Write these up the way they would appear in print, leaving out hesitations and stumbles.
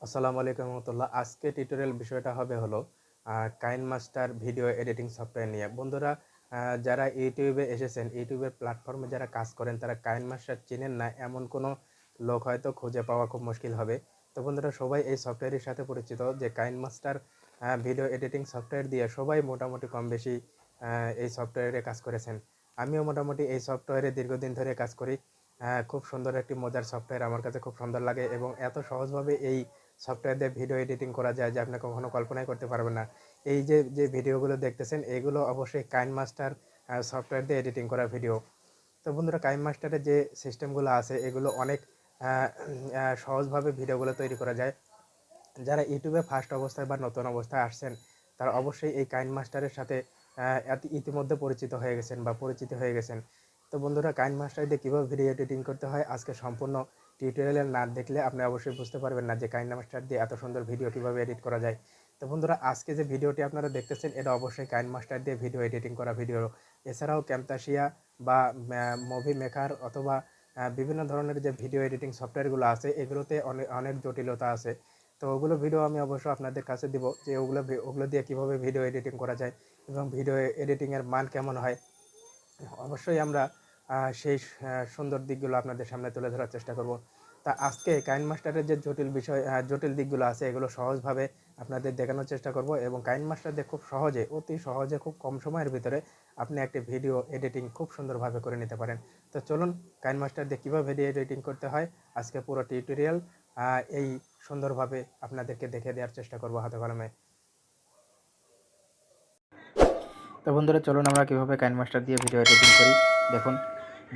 আসসালামু আলাইকুম রহমতুল্লাহ। আজকে টিউটোরিয়াল বিষয়টা হবে হলো কাইন মাস্টার ভিডিও এডিটিং সফটওয়্যার নিয়ে। বন্ধুরা, যারা ইউটিউবে এসেছেন, ইউটিউবের প্ল্যাটফর্মে যারা কাজ করেন তারা কাইন মাস্টার চেনেন না এমন কোনো লোক হয়তো খুঁজে পাওয়া খুব মুশকিল হবে। তো বন্ধুরা, সবাই এই সফটওয়্যারের সাথে পরিচিত যে কাইন মাস্টার ভিডিও এডিটিং সফটওয়্যার দিয়ে সবাই মোটামুটি কম বেশি এই সফটওয়্যারে কাজ করেছেন। আমিও মোটামুটি এই সফটওয়্যারে দীর্ঘদিন ধরে কাজ করি। খুব সুন্দর একটি মজার সফটওয়্যার, আমার কাছে খুব সুন্দর লাগে এবং এত সহজভাবে এই সফটওয়্যার দিয়ে ভিডিও এডিটিং করা যায় যে আপনি কখনো কল্পনাই করতে পারবেন না। এই যে ভিডিওগুলো দেখতেছেন এগুলো অবশ্যই কাইন মাস্টার সফটওয়্যার দিয়ে এডিটিং করা ভিডিও। তো বন্ধুরা, কাইন মাস্টারের যে সিস্টেমগুলো আছে এগুলো অনেক সহজভাবে ভিডিওগুলো তৈরি করা যায়। যারা ইউটিউবে ফার্স্ট অবস্থায় বা নতুন অবস্থায় আসছেন তারা অবশ্যই এই কাইন মাস্টারের সাথে ইতিমধ্যে পরিচিত হয়ে গেছেন বা পরিচিত হয়ে গেছেন। তো বন্ধুরা, কাইন মাস্টার দিয়ে কীভাবে ভিডিও এডিটিং করতে হয় আজকে সম্পূর্ণ টিউটোরিয়াল না দেখলে আপনি অবশ্যই বুঝতে পারবেন না যে কাইন মাস্টার দিয়ে এত সুন্দর ভিডিও কীভাবে এডিট করা যায়। তো বন্ধুরা, আজকে যে ভিডিওটি আপনারা দেখতেছেন এটা অবশ্যই কাইন মাস্টার দিয়ে ভিডিও এডিটিং করা ভিডিও। এছাড়াও ক্যামতাসিয়া বা মুভি মেকার অথবা বিভিন্ন ধরনের যে ভিডিও এডিটিং সফটওয়্যারগুলো আছে এগুলোতে অনেক অনেক জটিলতা আছে। তো ওগুলো ভিডিও আমি অবশ্য আপনাদের কাছে দিব যে ওগুলো দিয়ে কীভাবে ভিডিও এডিটিং করা যায় এবং ভিডিও এডিটিংয়ের মান কেমন হয়। অবশ্যই আমরা সেই সুন্দর দিকগুলো আপনাদের সামনে তুলে ধরার চেষ্টা করব। তা আজকে কাইন মাস্টারের যে জটিল দিকগুলো আছে এগুলো সহজভাবে আপনাদের দেখানোর চেষ্টা করব এবং কাইন মাস্টার দিয়ে খুব সহজে, অতি সহজে, খুব কম সময়ের ভিতরে আপনি একটি ভিডিও এডিটিং খুব সুন্দরভাবে করে নিতে পারেন। তো চলুন, কাইন মাস্টার দিয়ে কীভাবে ভিডিও এডিটিং করতে হয় আজকে পুরো টিউটোরিয়াল এই সুন্দরভাবে আপনাদেরকে দেখে দেওয়ার চেষ্টা করব হাতে কলমে। তো বন্ধুরা, চলুন আমরা কীভাবে কাইন মাস্টার দিয়ে ভিডিও এডিটিং করি দেখুন।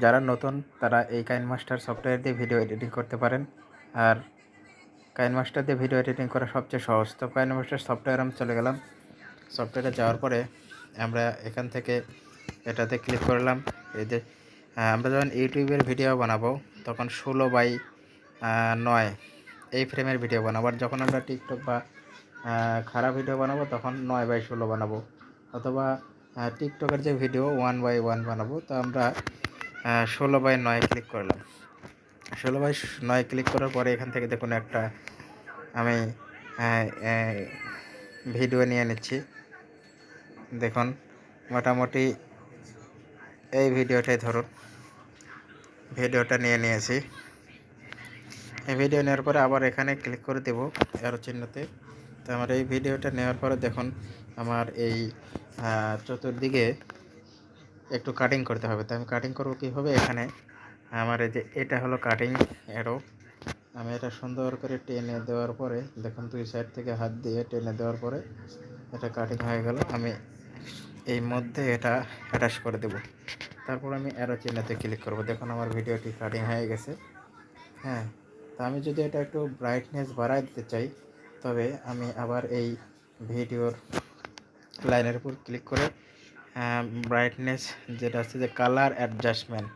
যারা নতুন তারা এই কাইন মাস্টার সফটওয়্যার দিয়ে ভিডিও এডিটিং করতে পারেন। আর কাইন মাস্টার দিয়ে ভিডিও এডিটিং করা সবচেয়ে সহজ। তো কাইন মাস্টার সফটওয়্যার আমি চলে গেলাম। সফটওয়্যারে যাওয়ার পরে আমরা এখান থেকে এটাতে ক্লিক করলাম। এই যে আমরা যখন ইউটিউবের ভিডিও বানাবো তখন 16:9 এই ফ্রেমের ভিডিও বানাবো। আর যখন আমরা টিকটক বা খারাপ ভিডিও বানাবো তখন 9:16 বানাবো। অথবা টিকটকের যে ভিডিও 1:1 বানাবো, তো আমরা 16:9 ক্লিক করলাম। 16:9 ক্লিক করার পরে এখান থেকে দেখুন একটা আমি ভিডিও নিয়ে নিচ্ছি। দেখুন মোটামুটি এই ভিডিওটাই ধরুন, ভিডিওটা নিয়ে নিয়েছি। এই ভিডিও নেওয়ার পরে আবার এখানে ক্লিক করে দেব অ্যারো চিহ্নতে। তো আমার এই ভিডিওটা নেওয়ার পরে দেখুন আমার এই চতুর্দিকে একটু কাটিং করতে হবে। তো আমি কাটিং করবো কীভাবে, এখানে আমার এই যে এটা হলো কাটিং অ্যারো, আমি এটা সুন্দর করে টেনে দেওয়ার পরে দেখুন দুই সাইড থেকে হাত দিয়ে টেনে দেওয়ার পরে এটা কাটিং হয়ে গেল। আমি এই মধ্যে এটা অ্যাটাচ করে দেব। তারপর আমি অ্যারো চিহ্নতে ক্লিক করব। দেখুন আমার ভিডিওটি কাটিং হয়ে গেছে। হ্যাঁ, তো আমি যদি এটা একটু ব্রাইটনেস বাড়ায় দিতে চাই তবে আমি আবার এই ভিডিওর লাইনের উপর ক্লিক করে ব্রাইটনেস যেটা আছে যে কালার অ্যাডজাস্টমেন্ট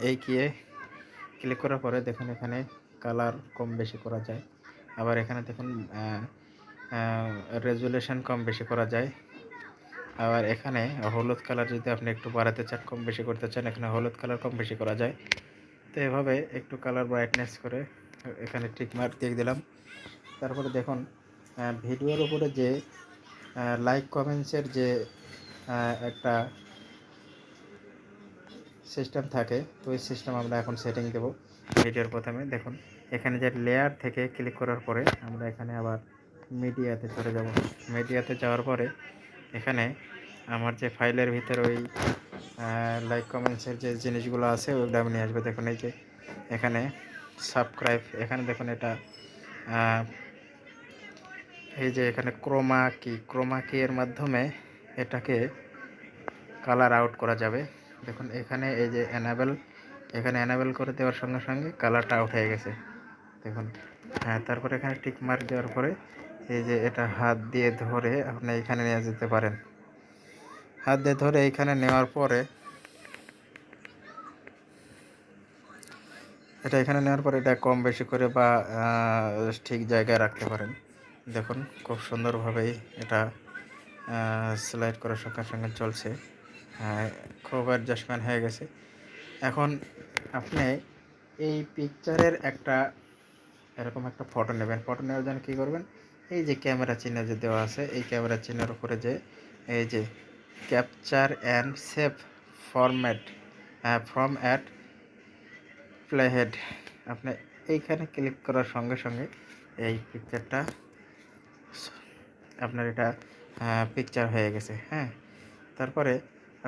এই গিয়ে ক্লিক করার পরে দেখুন এখানে কালার কম বেশি করা যায়। আবার এখানে দেখুন রেজুলেশন কম বেশি করা যায়। আবার এখানে হলুদ কালার যদি আপনি একটু বাড়াতে চান, কম বেশি করতে চান, এখানে হলুদ কালার কম বেশি করা যায়। তো এভাবে একটু কালার ব্রাইটনেস করে এখানে টিক মার্ক দিয়ে দিলাম। তারপরে দেখুন ভিডিওর উপরে যে লাইক কমেন্টসের যে একটা সিস্টেম থাকে, তো ওই সিস্টেম আমরা এখন সেটিং দেব। ভিডিওর প্রথমে দেখুন এখানে যে লেয়ার থেকে ক্লিক করার পরে আমরা এখানে আবার মিডিয়াতে চলে যাব। মিডিয়াতে যাওয়ার পরে এখানে আমার যে ফাইলের ভিতরে ওই লাইক কমেন্টসের যে জিনিসগুলো আছে ওইগুলো আমি নিয়ে আসবো। দেখুন এই যে এখানে সাবস্ক্রাইব, এখানে দেখুন এটা এই যে এখানে ক্রোমা কি এর মাধ্যমে এটাকে কালার আউট করা যাবে। দেখুন এখানে এই যে এখানে এনেবল করে দেওয়ার সঙ্গে সঙ্গে কালারটা আউট হয়ে গেছে দেখুন। হ্যাঁ, তারপরে এখানে টিক মার্ক দেওয়ার পরে এই যে এটা হাত দিয়ে ধরে আপনি এখানে নিয়ে যেতে পারেন। হাত দিয়ে ধরে এইখানে নেওয়ার পরে এটা কম বেশি করে বা ঠিক জায়গায় রাখতে পারেন। দেখুন খুব সুন্দরভাবেই এটা স্লাইড করার সঙ্গে সঙ্গে চলছে। খুব অ্যাডজাস্টমেন্ট হয়ে গেছে। এখন আপনি এই পিকচারের একটা এরকম একটা ফটো নেবেন। ফটো নেওয়ার জন্য কী করবেন, এই যে ক্যামেরা চিহ্ন যে দেওয়া আছে, এই ক্যামেরা চিহ্নের উপরে যে এই যে capture and save format from at playhead, আপনি এইখানে ক্লিক করার সঙ্গে সঙ্গে এই পিকচারটা আপনার এটা পিকচার হয়ে গেছে। হ্যাঁ, তারপরে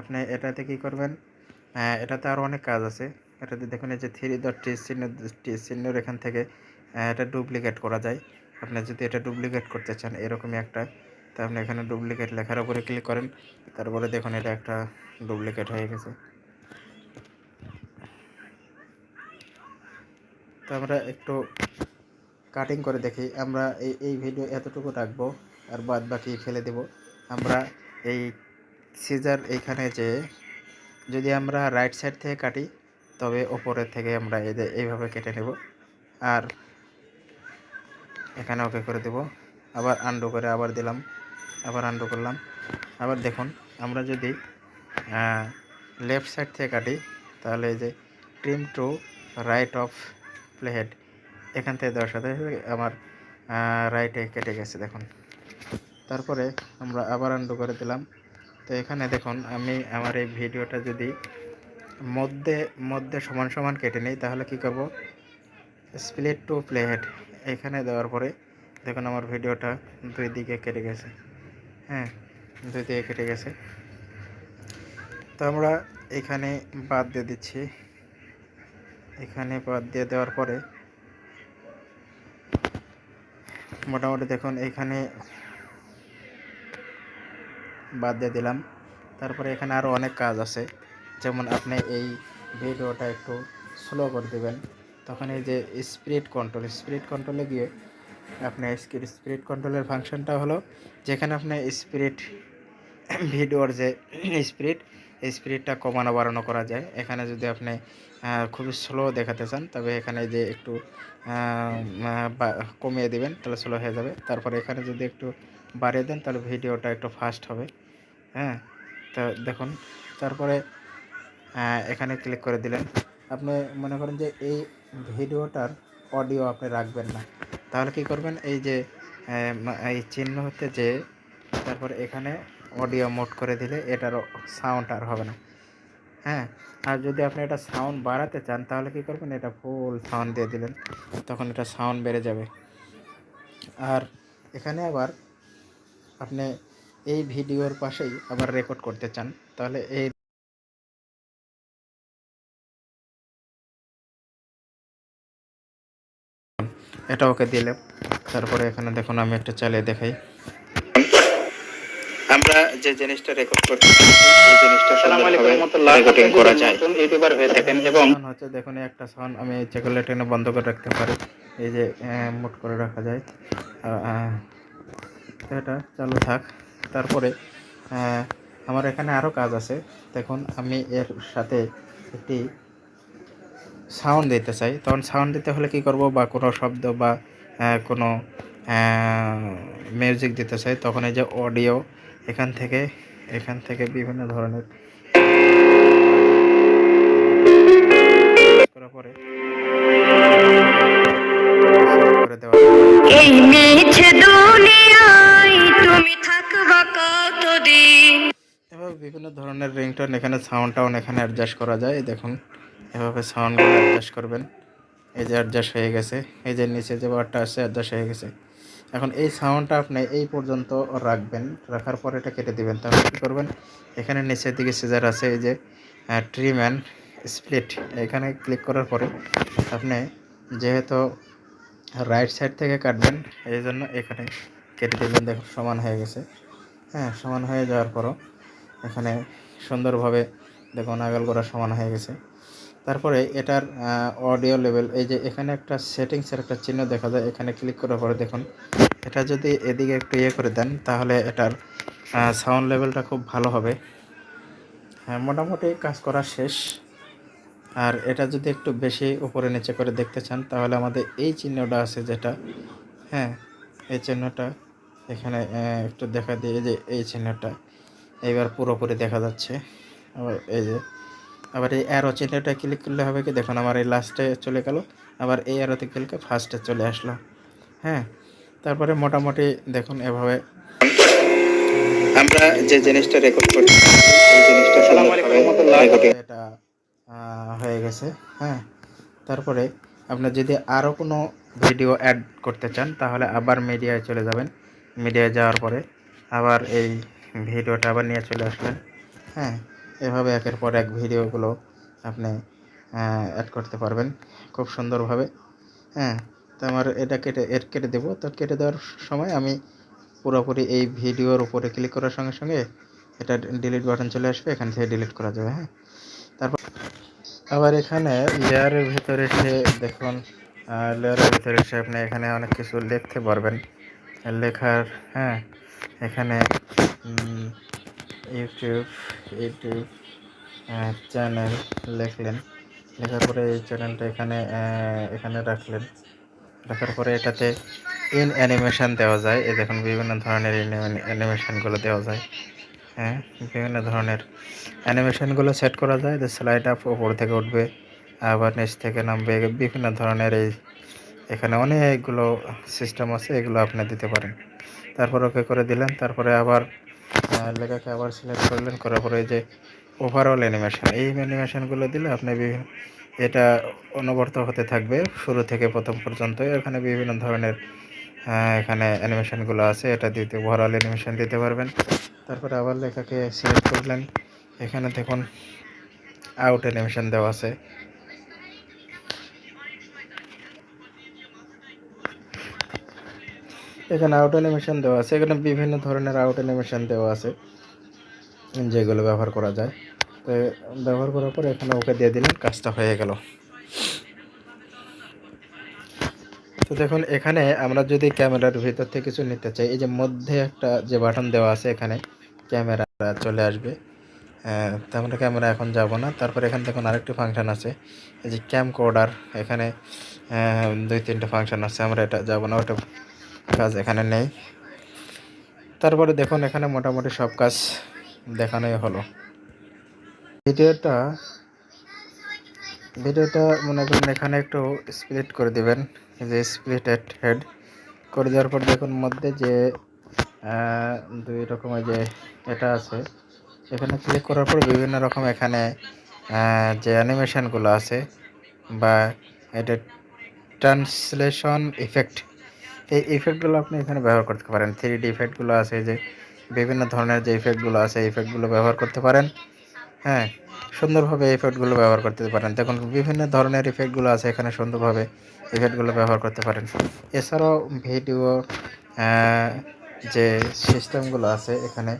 আপনি এটাতে কী করবেন, এটাতে আরও অনেক কাজ আছে। এটাতে দেখুন এই যে 3 ডট চিহ্নের এখান থেকে এটা ডুপ্লিকেট করা যায়। আপনি যদি এটা ডুপ্লিকেট করতে চান এরকমই একটা, তো আপনি এখানে ডুপ্লিকেট লেখার উপরে ক্লিক করেন, তারপরে দেখুন এটা একটা ডুপ্লিকেট হয়ে গেছে। তো আমরা একটু কাটিং করে দেখি। আমরা এই ভিডিও এতটুকু রাখবো, আর বাদ বাকি ফেলে দেব। আমরা এই সিজার এইখানে যে যদি আমরা রাইট সাইড থেকে কাটি, তবে ওপরের থেকে আমরা এইভাবে কেটে নেব, আর এখানে ওকে করে দেব। আবার আন্ডু করে আবার দিলাম, আবার আন্ডু করলাম। আবার দেখুন আমরা যদি লেফট সাইড থেকে কাটি, তাহলে এই যে ট্রিম টু রাইট অফ প্লেহেড, এখান থেকে দেওয়ার সাথে আমার রাইটে কেটে গেছে দেখুন। তারপরে আমরা আবার আন্ডু করে দিলাম। তো এখানে দেখুন আমি আমার এই ভিডিওটা যদি মধ্যে মধ্যে সমান সমান কেটে নিই, তাহলে কি করব, স্প্লিট টু প্লেহেড এখানে দেওয়ার পরে দেখুন আমার ভিডিওটা দুই দিকে কেটে গেছে। হ্যাঁ, দুই দিকে কেটে গেছে। তো আমরা এখানে বাদ দিয়ে দিচ্ছি। এখানে বাদ দিয়ে দেওয়ার পরে মোটামুটি দেখুন এখানে বাদ দিয়ে দিলাম। তারপরে এখানে আরও অনেক কাজ আছে, যেমন আপনি এই ভিডিওটা একটু স্লো করে দেবেন, তখন এই যে স্পিড কন্ট্রোলে গিয়ে আপনি স্পিড কন্ট্রোলের ফাংশনটা হলো যেখানে আপনি ভিডিওর যে স্পিড, এই স্পিডটা কমানো বাড়ানো করা যায়। এখানে যদি আপনি খুবই স্লো দেখাতে চান, তবে এখানে যে একটু কমিয়ে দিবেন, তাহলে স্লো হয়ে যাবে। তারপরে এখানে যদি একটু বাড়িয়ে দেন, তাহলে ভিডিওটা একটু ফাস্ট হবে। হ্যাঁ, তো দেখুন তারপরে এখানে ক্লিক করে দিলেন। আপনি মনে করেন যে এই ভিডিওটার অডিও আপনি রাখবেন না, তাহলে কি করবেন, এই যে এই চিহ্ন হতে যে তারপরে এখানে অডিও মোড করে দিলে এটারও সাউন্ড আর হবে না। হ্যাঁ, আর যদি আপনি এটা সাউন্ড বাড়াতে চান, তাহলে কি করবেন, এটা ফুল সাউন্ড দিয়ে দিলেন, তখন এটা সাউন্ড বেড়ে যাবে। আর এখানে আবার আপনি এই ভিডিওর পাশেই আবার রেকর্ড করতে চান, তাহলে এটা ওকে দিলাম। তারপরে এখানে দেখুন আমি একটা চালিয়ে দেখাই। আমরা যে জিনিসটা রেকর্ড করতে এই জিনিসটা রেকর্ডিং করা যায়। ইউটিউবার হয়ে থাকেন এবং হচ্ছে দেখুন একটা সাউন্ড আমি চেকলে টেনে বন্ধ করে রাখতে পারি, এই যে মুট করে রাখা যায়। এটা চালু থাক। তারপরে আমার এখানে আরও কাজ আছে। দেখুন আমি এর সাথে একটি সাউন্ড দিতে চাই, তখন সাউন্ড দিতে হলে কি করব, বা কোনো শব্দ বা কোনো মিউজিক দিতে চাই, তখন এই যে অডিও এখান থেকে বিভিন্ন ধরনের করার পরে করে দেওয়া এই মিছে দুনিয়ায় তুমি থাকবা কতদিন, এভাবে বিভিন্ন ধরনের রিংটোন এখানে সাউন্ড এখানে অ্যাডজাস্ট করা যায়। দেখুন এভাবে সাউন্ডগুলো অ্যাডজাস্ট করবেন। এই যে অ্যাডজাস্ট হয়ে গেছে, এই যে নিচে যে বারটা আছে অ্যাডজাস্ট হয়ে গেছে। এখন এই সাউন্ডটা আপনি এই পর্যন্ত রাখবেন, রাখার পর এটা কেটে দিবেন। তাহলে কী করবেন, এখানে নিচের দিকে সিজার আছে, এই যে ট্রিম অ্যান্ড স্প্লিট, এখানে ক্লিক করার পরে আপনি যেহেতু রাইট সাইড থেকে কাটবেন, এই জন্য এখানে কেটে দেবেন। দেখুন সমান হয়ে গেছে। হ্যাঁ, সমান হয়ে যাওয়ার পরও এখানে সুন্দরভাবে দেখুন আগাল করা সমান হয়ে গেছে। তারপরে এটার অডিও লেভেল, এই যে এখানে একটা সেটিংসের একটা চিহ্ন দেখা যায়, এখানে ক্লিক করার পরে দেখুন এটা যদি এদিকে একটু করে দেন, তাহলে এটার সাউন্ড লেভেলটা খুব ভালো হবে। হ্যাঁ, মোটামুটি কাজ করা শেষ। আর এটা যদি একটু বেশি উপরে নিচে করে দেখতে চান, তাহলে আমাদের এই চিহ্নটা আছে যেটা, হ্যাঁ এই চিহ্নটা এখানে একটু দেখা দিয়ে, যে এই চিহ্নটা এইবার পুরোপুরি দেখা যাচ্ছে। আবার এই যে আবার এই অ্যারো চিহ্নটা ক্লিক করলে হবে কি, দেখুন আমার এই লাস্টে চলে গেল, আবার এই অ্যারোতে ক্লিক করে ফার্স্টে চলে আসলো। হ্যাঁ, তারপরে মোটামুটি দেখুন এভাবে আমরা যে জিনিসটা রেকর্ড করছি এই জিনিসটা সুন্দরভাবে এটা হয়ে গেছে। হ্যাঁ, তারপরে আপনার যদি আরও কোনো ভিডিও অ্যাড করতে চান তাহলে আবার মিডিয়ায় চলে যাবেন। মিডিয়ায় যাওয়ার পরে আবার এই ভিডিওটা আবার নিয়ে চলে আসবেন। হ্যাঁ, এভাবে একের পর এক ভিডিওগুলো আপনি অ্যাড করতে পারবেন খুব সুন্দরভাবে। হ্যাঁ, তো আমার এটা কেটে দেবো। তো কেটে দেওয়ার সময় আমি পুরোপুরি এই ভিডিওর উপরে ক্লিক করার সঙ্গে সঙ্গে এটা ডিলিট বাটন চলে আসবে, এখান থেকে ডিলিট করা যাবে। হ্যাঁ, তারপর আবার এখানে লেয়ারের ভিতরে এসে দেখুন, লেয়ারের ভিতরে এসে আপনি এখানে অনেক কিছু লিখতে পারবেন। লেখার হ্যাঁ, এখানে ইউটিউব ইউটিউব চ্যানেল লিখলেন, লেখার পরে এই চ্যানেলটা এখানে রাখলেন। রাখার পরে এটাতে ইন অ্যানিমেশন দেওয়া যায়। এই দেখুন বিভিন্ন ধরনের অ্যানিমেশনগুলো দেওয়া যায়। হ্যাঁ, বিভিন্ন ধরনের অ্যানিমেশনগুলো সেট করা যায়। যে স্লাইড আপ ওপর থেকে উঠবে, আবার নিচ থেকে নামবে, বিভিন্ন ধরনের এখানে অনেকগুলো সিস্টেম আছে, এগুলো আপনি দিতে পারেন। তারপর ওকে করে দিলেন, তারপরে আবার লেখাকে আবার সিলেক্ট করলেন, করার পরে যে ওভারঅল অ্যানিমেশন, এই অ্যানিমেশনগুলো দিলে আপনি এটা অনবরত হতে থাকবে শুরু থেকে প্রথম পর্যন্ত। এখানে বিভিন্ন ধরনের এখানে অ্যানিমেশনগুলো আছে, এটা দিতে ওভারঅল অ্যানিমেশন দিতে পারবেন। তারপরে আবার লেখাকে সিলেক্ট করলেন, এখানে দেখুন আউট অ্যানিমেশন দেওয়া আছে। এখানে আউট অ্যানিমেশন দেওয়া আছে, এখানে বিভিন্ন ধরনের আউট অ্যানিমেশন দেওয়া আছে যেগুলো ব্যবহার করা যায়। তো ব্যবহার করার পর এখানে ওকে দিয়ে দিলেন, কাজটা হয়ে গেল। তো দেখুন এখানে আমরা যদি ক্যামেরার ভিতর থেকে কিছু নিতে চাই, এই যে মধ্যে একটা যে বাটন দেওয়া আছে, এখানে ক্যামেরা চলে আসবে। তো আমরা ক্যামেরা এখন যাব না। তারপর এখানে দেখুন আরেকটি ফাংশন আছে, এই যে ক্যামকর্ডার, এখানে 2-3টে ফাংশন আছে, আমরা এটা যাব না, ওটা কাজ এখানে নেই। তারপরে দেখুন এখানে মোটামুটি সব কাজ দেখানোই হলো। ভিডিওটা মনে করেন এখানে একটু স্প্লিট করে দিবেন, যে স্প্লিট এট হেড করে দেওয়ার পর দেখুন মধ্যে যে দুই রকমের যে এটা আছে, এখানে ক্লিক করার পর বিভিন্ন রকম এখানে যে অ্যানিমেশনগুলো আছে বা এটা ট্রান্সলেশন ইফেক্ট, এই ইফেক্টগুলো আপনি এখানে ব্যবহার করতে পারেন। 3D ইফেক্টগুলো আছে, যে বিভিন্ন ধরনের যে ইফেক্টগুলো আছে ইফেক্টগুলো ব্যবহার করতে পারেন। হ্যাঁ, সুন্দরভাবে ইফেক্টগুলো ব্যবহার করতে পারেন। দেখুন বিভিন্ন ধরনের ইফেক্টগুলো আছে, এখানে সুন্দরভাবে ইফেক্টগুলো ব্যবহার করতে পারেন। এছাড়াও ভিডিও যে সিস্টেমগুলো আছে এখানে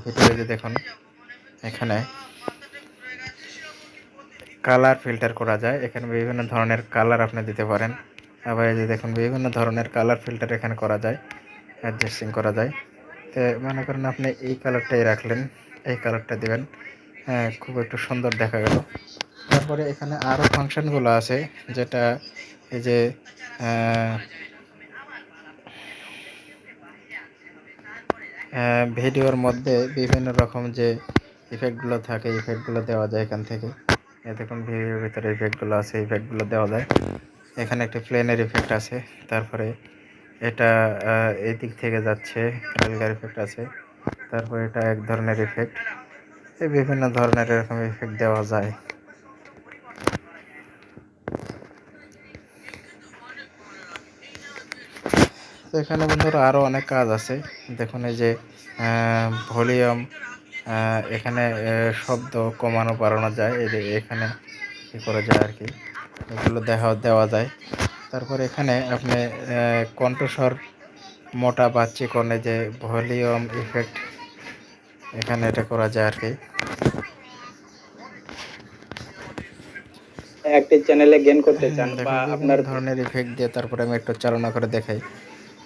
ভিডিও যে দেখুন এখানে কালার ফিল্টার করা যায়, এখানে বিভিন্ন ধরনের কালার আপনি দিতে পারেন। আবার এই যে দেখুন বিভিন্ন ধরনের কালার ফিল্টার এখানে করা যায়, অ্যাডজাস্টিং করা যায়। তো মনে করেন আপনি এই কালারটাই রাখলেন, এই কালারটা দিবেন, হ্যাঁ, খুব একটু সুন্দর দেখা গেল। তারপরে এখানে আরও ফাংশনগুলো আছে, যেটা এই যে ভিডিওর মধ্যে বিভিন্ন রকম যে ইফেক্টগুলো থাকে, ইফেক্টগুলো দেওয়া যায় এখান থেকে। দেখুন ভিডিওর ভিতরে ইফেক্টগুলো আছে, ইফেক্টগুলো দেওয়া যায়। এখানে একটি প্লেনের ইফেক্ট আছে, তারপরে এটা এই দিক থেকে যাচ্ছে রেলগাড়ির ইফেক্ট আছে, তারপরে এটা এক ধরনের ইফেক্ট, এই বিভিন্ন ধরনের এরকম ইফেক্ট দেওয়া যায়। তো এখানে বন্ধুরা আরও অনেক কাজ আছে। দেখুন এই যে ভলিউম, এখানে শব্দ কমানো বাড়ানো যায়, এই যে এখানে কী করা যায় আর কি, এগুলো দেওয়া যায়। তারপর এখানে আপনি কণ্ঠস্বর মোটা বা চিকনে যে ভলিউম ইফেক্ট, এখানে এটা করা যায় আর কি। একটি চ্যানেলে গেইন করতে চান বা দেখুন বিভিন্ন আপনার ধরনের ইফেক্ট দিয়ে তারপরে আমি একটু চালনা করে দেখাই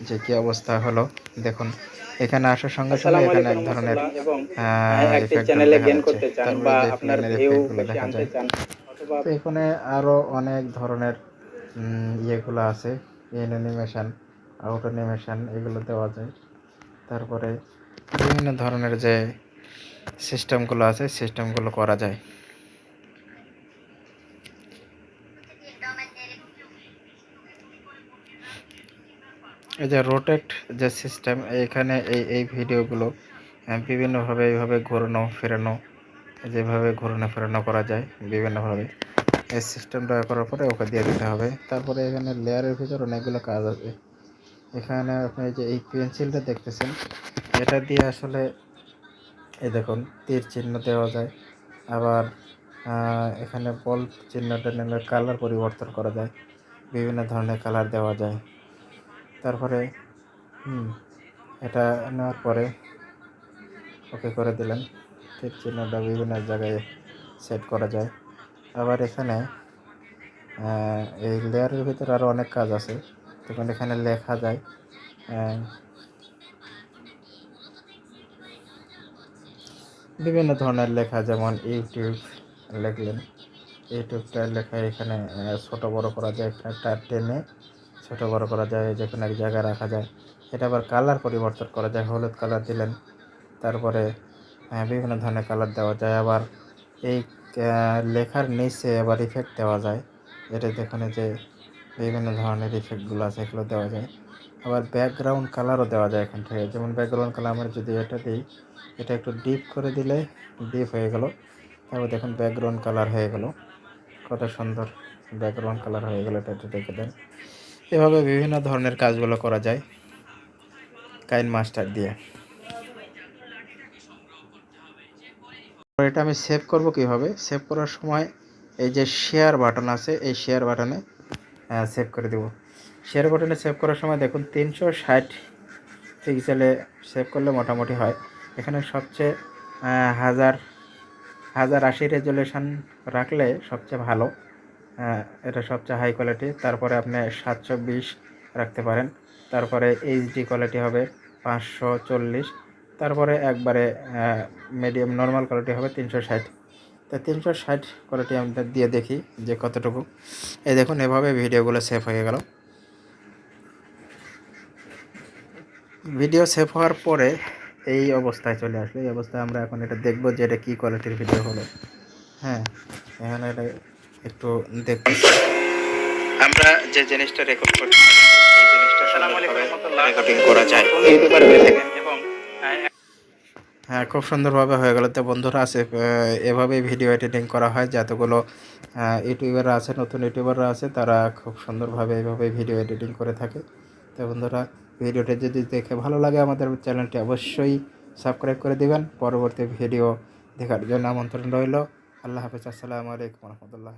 যে কি অবস্থা হলো। দেখুন এখানে আসার সঙ্গে সঙ্গে আসসালামু এখানে আলাইকুম এক ধরনের রহমতুল্লাহ, এবং একটি ইফেক্ট চ্যানেলে দেখা গেইন যাচ্ছে, করতে চান তারপরে বা যে আপনার প্লেনের ভিউ ইফেক্টগুলো বেশি দেখা আনতে যায়। চান অথবা তো এখানে আরও অনেক ধরনের ইয়েগুলো আছে, ইন অ্যানিমেশন, আউট অ্যানিমেশন, এগুলো দেওয়া যায়। তারপরে বিভিন্ন ধরনের যে সিস্টেমগুলো আছে সিস্টেমগুলো করা যায়। এই যে রোটেট যে সিস্টেম, এখানে এই ভিডিওগুলো বিভিন্নভাবে এইভাবে ঘোরানো ফেরানো, যেভাবে ঘোরানো ফেরানো করা যায় বিভিন্নভাবে, এই সিস্টেমটা করার পরে ওকে দিয়ে দিতে হবে। তারপরে এখানে লেয়ারের ভিতর অনেকগুলো কাজ আছে। এখানে আপনি যে এই পেন্সিলটা দেখতেছেন, এটা দিয়ে আসলে এই দেখুন তীর চিহ্ন দেওয়া যায়। আবার এখানে বল চিহ্নটা নিলে কালার পরিবর্তন করা যায়, বিভিন্ন ধরনের কালার দেওয়া যায়। তারপরে এটা নেওয়ার পরে ওকে করে দিলেন, তীর চিহ্নটা বিভিন্ন জায়গায় সেট করা যায়। আবার এখানে এই লেয়ারের ভিতরে আরও অনেক কাজ আছে, তখন এখানে লেখা যায়। বিভিন্ন ধরনের লেখা, যেমন ইউটিউব লিখলেন, ইউটিউবটা লেখা এখানে ছোট বড় করা যায়, এখানে টেনে ছোট বড় করা যায়, যেখানে এক জায়গায় রাখা যায়। এটা আবার কালার পরিবর্তন করা যায়, হলুদ কালার দিলেন, তারপরে বিভিন্ন ধরনের কালার দেওয়া যায়। আবার এই লেখার নিচে আবার ইফেক্ট দেওয়া যায়, এটা দেখুন যে বিভিন্ন ধরনের ইফেক্টগুলো আছে এগুলো দেওয়া যায়। আবার ব্যাকগ্রাউন্ড কালারও দেওয়া যায় এখান থেকে, যেমন ব্যাকগ্রাউন্ড কালার আমরা যদি এটা দিই, এটা একটু ডিপ করে দিলে ডিপ হয়ে গেল, তারপর দেখুন ব্যাকগ্রাউন্ড কালার হয়ে গেল, কত সুন্দর ব্যাকগ্রাউন্ড কালার হয়ে গেল। এটা দেখে দেন, এভাবে বিভিন্ন ধরনের কাজগুলো করা যায় কাইন মাস্টার দিয়ে। এটা আমি সেভ করব কিভাবে? সেভ করার সময় এই যে শেয়ার বাটন আছে, এই শেয়ার বাটনে সেভ করে দেব। শেয়ার বাটনে সেভ করার সময় দেখুন 360 পিক্সেলে সেভ করলে মোটামুটি হয়। এখানে সবচেয়ে 1080 রেজুলেশন রাখলে সবচেয়ে ভালো, এটা সবচেয়ে হাই কোয়ালিটি। তারপরে আপনি 720 রাখতে পারেন। তারপরে এইচডি কোয়ালিটি হবে 540। তারপরে একবারে মিডিয়াম নর্মাল কোয়ালিটি হবে 360। তো 360 কোয়ালিটি আমরা দিয়ে দেখি যে কতটুকু। এই দেখুন এভাবে ভিডিওগুলো সেভ হয়ে গেল। ভিডিও সেভ হওয়ার পরে এই অবস্থায় চলে আসলো। এই অবস্থায় আমরা এখন এটা দেখব যে এটা কী কোয়ালিটির ভিডিও হলো। হ্যাঁ, এখানে এটা একটু দেখতেছি আমরা যে জিনিসটা রেকর্ড করছি, এই জিনিসটা রেকর্ডিং করা যায় ইউটিউবার হয়ে থাকে এবং হ্যাঁ, খুব সুন্দরভাবে হয়ে গেল। তো বন্ধুরা আছে, এভাবেই ভিডিও এডিটিং করা হয়। যতগুলো ইউটিউবাররা আছে, নতুন ইউটিউবাররা আছে, তারা খুব সুন্দরভাবে এইভাবে ভিডিও এডিটিং করে থাকে। তো বন্ধুরা, ভিডিওটা যদি দেখে ভালো লাগে আমাদের চ্যানেলটি অবশ্যই সাবস্ক্রাইব করে দিবেন। পরবর্তী ভিডিও দেখার জন্য আমন্ত্রণ রইল। আল্লাহ হাফেজ, আসসালামু আলাইকুম রহমতুল্লাহ।